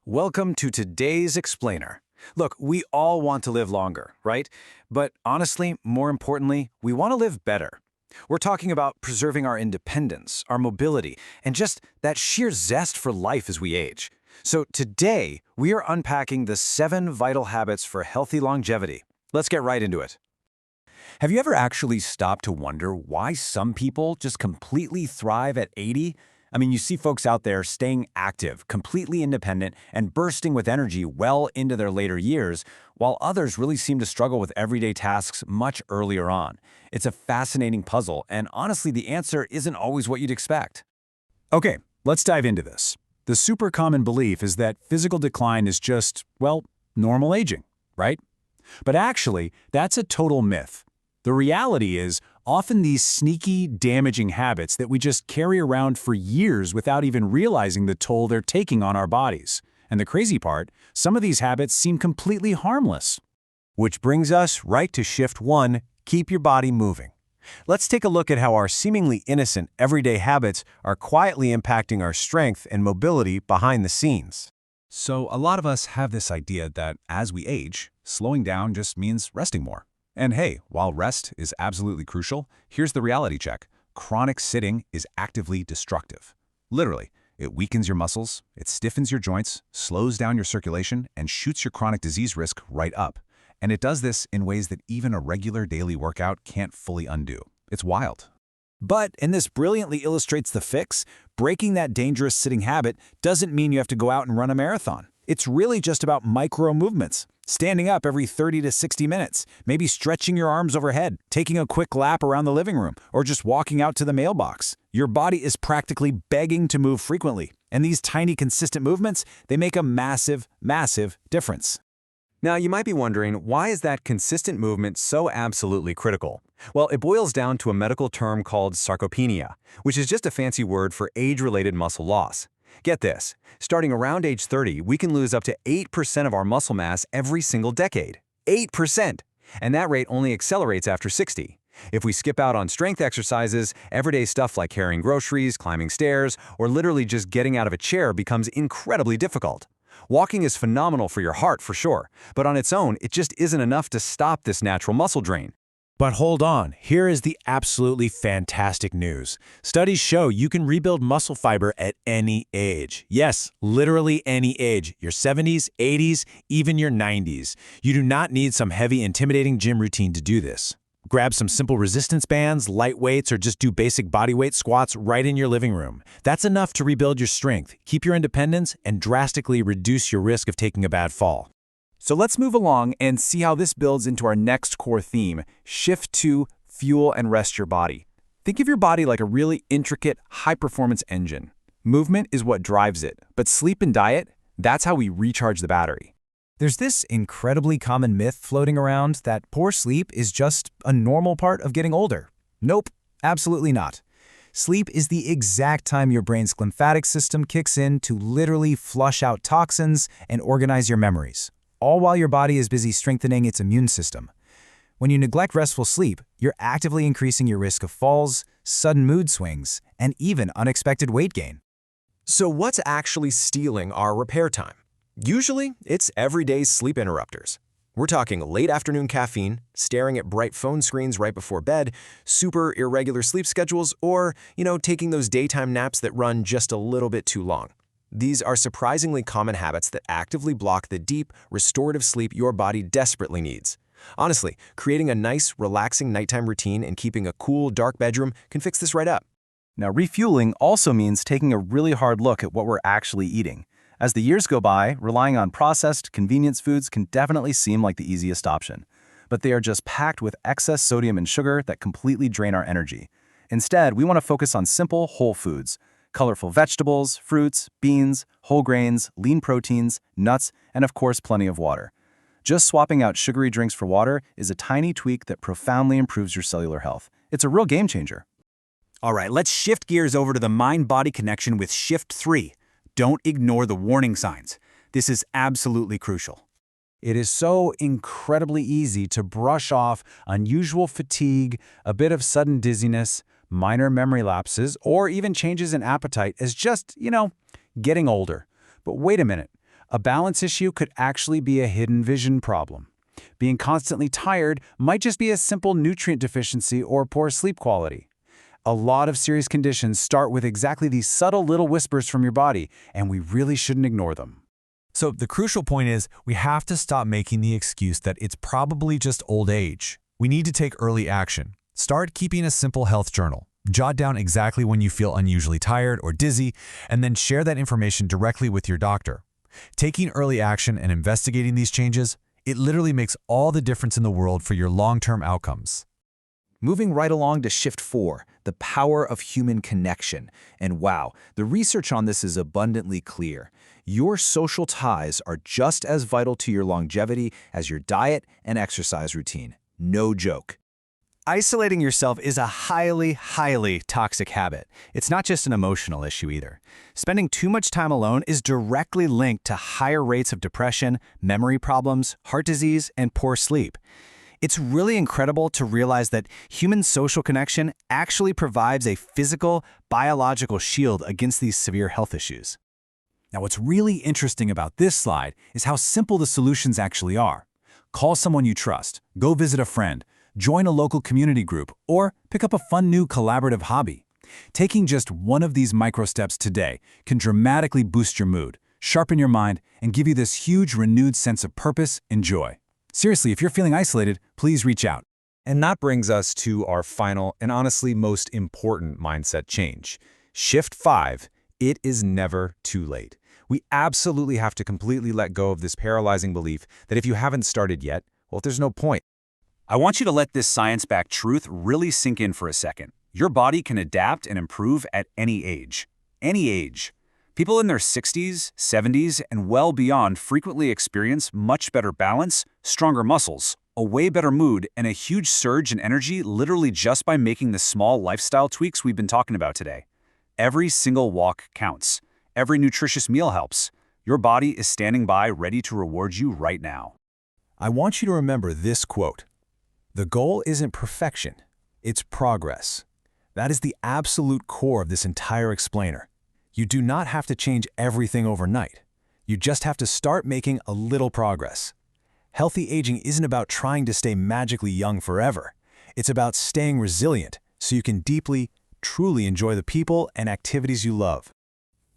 Welcome to today's Explainer. Look, we all want to live longer, right? But honestly, more importantly, we want to live better. We're talking about preserving our independence, our mobility, and just that sheer zest for life as we age. So today, we are unpacking the 7 vital habits for healthy longevity. Let's get right into it. Have you ever actually stopped to wonder why some people just completely thrive at 80? I mean, you see folks out there staying active, completely independent, and bursting with energy well into their later years, while others really seem to struggle with everyday tasks much earlier on. It's a fascinating puzzle, and honestly, the answer isn't always what you'd expect. Okay, let's dive into this. The super common belief is that physical decline is just, well, normal aging, right? But actually, that's a total myth. The reality is, often these sneaky, damaging habits that we just carry around for years without even realizing the toll they're taking on our bodies. And the crazy part, some of these habits seem completely harmless. Which brings us right to shift 1, keep your body moving. Let's take a look at how our seemingly innocent, everyday habits are quietly impacting our strength and mobility behind the scenes. So a lot of us have this idea that as we age, slowing down just means resting more. And hey, while rest is absolutely crucial, here's the reality check. Chronic sitting is actively destructive. Literally, it weakens your muscles, it stiffens your joints, slows down your circulation, and shoots your chronic disease risk right up. And it does this in ways that even a regular daily workout can't fully undo. It's wild. But, and this brilliantly illustrates the fix, breaking that dangerous sitting habit doesn't mean you have to go out and run a marathon. It's really just about micro movements. Standing up every 30 to 60 minutes, maybe stretching your arms overhead, taking a quick lap around the living room, or just walking out to the mailbox. Your body is practically begging to move frequently, and these tiny, consistent movements, they make a massive, massive difference. Now, you might be wondering, why is that consistent movement so absolutely critical? Well, it boils down to a medical term called sarcopenia, which is just a fancy word for age-related muscle loss. Get this, starting around age 30, we can lose up to 8% of our muscle mass every single decade. 8%! And that rate only accelerates after 60. If we skip out on strength exercises, everyday stuff like carrying groceries, climbing stairs, or literally just getting out of a chair becomes incredibly difficult. Walking is phenomenal for your heart for sure, but on its own, it just isn't enough to stop this natural muscle drain. But hold on, here is the absolutely fantastic news. Studies show you can rebuild muscle fiber at any age. Yes, literally any age. Your 70s, 80s, even your 90s. You do not need some heavy, intimidating gym routine to do this. Grab some simple resistance bands, light weights, or just do basic bodyweight squats right in your living room. That's enough to rebuild your strength, keep your independence, and drastically reduce your risk of taking a bad fall. So let's move along and see how this builds into our next core theme, shift 2, fuel and rest your body. Think of your body like a really intricate, high-performance engine. Movement is what drives it, but sleep and diet, that's how we recharge the battery. There's this incredibly common myth floating around that poor sleep is just a normal part of getting older. Nope, absolutely not. Sleep is the exact time your brain's lymphatic system kicks in to literally flush out toxins and organize your memories, all while your body is busy strengthening its immune system. When you neglect restful sleep, you're actively increasing your risk of falls, sudden mood swings, and even unexpected weight gain. So what's actually stealing our repair time? Usually, it's everyday sleep interrupters. We're talking late afternoon caffeine, staring at bright phone screens right before bed, super irregular sleep schedules, or, taking those daytime naps that run just a little bit too long. These are surprisingly common habits that actively block the deep, restorative sleep your body desperately needs. Honestly, creating a nice, relaxing nighttime routine and keeping a cool, dark bedroom can fix this right up. Now, refueling also means taking a really hard look at what we're actually eating. As the years go by, relying on processed, convenience foods can definitely seem like the easiest option. But they are just packed with excess sodium and sugar that completely drain our energy. Instead, we want to focus on simple, whole foods. Colorful vegetables, fruits, beans, whole grains, lean proteins, nuts, and of course plenty of water. Just swapping out sugary drinks for water is a tiny tweak that profoundly improves your cellular health. It's a real game changer. All right, let's shift gears over to the mind-body connection with Shift 3. Don't ignore the warning signs. This is absolutely crucial. It is so incredibly easy to brush off unusual fatigue, a bit of sudden dizziness, minor memory lapses, or even changes in appetite as just, getting older. But wait a minute. A balance issue could actually be a hidden vision problem. Being constantly tired might just be a simple nutrient deficiency or poor sleep quality. A lot of serious conditions start with exactly these subtle little whispers from your body, and we really shouldn't ignore them. So the crucial point is we have to stop making the excuse that it's probably just old age. We need to take early action. Start keeping a simple health journal. Jot down exactly when you feel unusually tired or dizzy, and then share that information directly with your doctor. Taking early action and investigating these changes, it literally makes all the difference in the world for your long-term outcomes. Moving right along to Shift 4, the power of human connection. And wow, the research on this is abundantly clear. Your social ties are just as vital to your longevity as your diet and exercise routine. No joke. Isolating yourself is a highly, highly toxic habit. It's not just an emotional issue either. Spending too much time alone is directly linked to higher rates of depression, memory problems, heart disease, and poor sleep. It's really incredible to realize that human social connection actually provides a physical, biological shield against these severe health issues. Now, what's really interesting about this slide is how simple the solutions actually are. Call someone you trust, go visit a friend, join a local community group, or pick up a fun new collaborative hobby. Taking just one of these micro steps today can dramatically boost your mood, sharpen your mind, and give you this huge renewed sense of purpose and joy. Seriously, if you're feeling isolated, please reach out. And that brings us to our final and honestly most important mindset change. Shift 5, it is never too late. We absolutely have to completely let go of this paralyzing belief that if you haven't started yet, well, there's no point. I want you to let this science-backed truth really sink in for a second. Your body can adapt and improve at any age. Any age. People in their 60s, 70s, and well beyond frequently experience much better balance, stronger muscles, a way better mood, and a huge surge in energy literally just by making the small lifestyle tweaks we've been talking about today. Every single walk counts. Every nutritious meal helps. Your body is standing by ready to reward you right now. I want you to remember this quote. The goal isn't perfection, it's progress. That is the absolute core of this entire explainer. You do not have to change everything overnight. You just have to start making a little progress. Healthy aging isn't about trying to stay magically young forever. It's about staying resilient so you can deeply, truly enjoy the people and activities you love.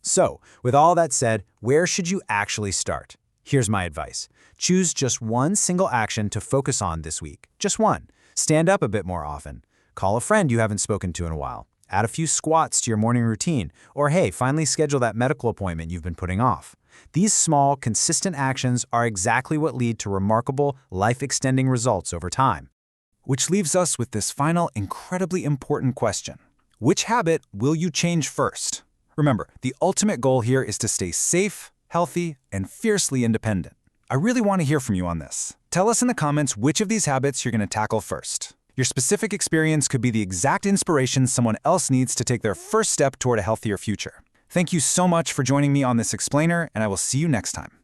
So, with all that said, where should you actually start? Here's my advice. Choose just one single action to focus on this week. Just one. Stand up a bit more often. Call a friend you haven't spoken to in a while. Add a few squats to your morning routine. Or hey, finally schedule that medical appointment you've been putting off. These small, consistent actions are exactly what lead to remarkable, life-extending results over time. Which leaves us with this final, incredibly important question. Which habit will you change first? Remember, the ultimate goal here is to stay safe, healthy, and fiercely independent. I really want to hear from you on this. Tell us in the comments which of these habits you're going to tackle first. Your specific experience could be the exact inspiration someone else needs to take their first step toward a healthier future. Thank you so much for joining me on this explainer, and I will see you next time.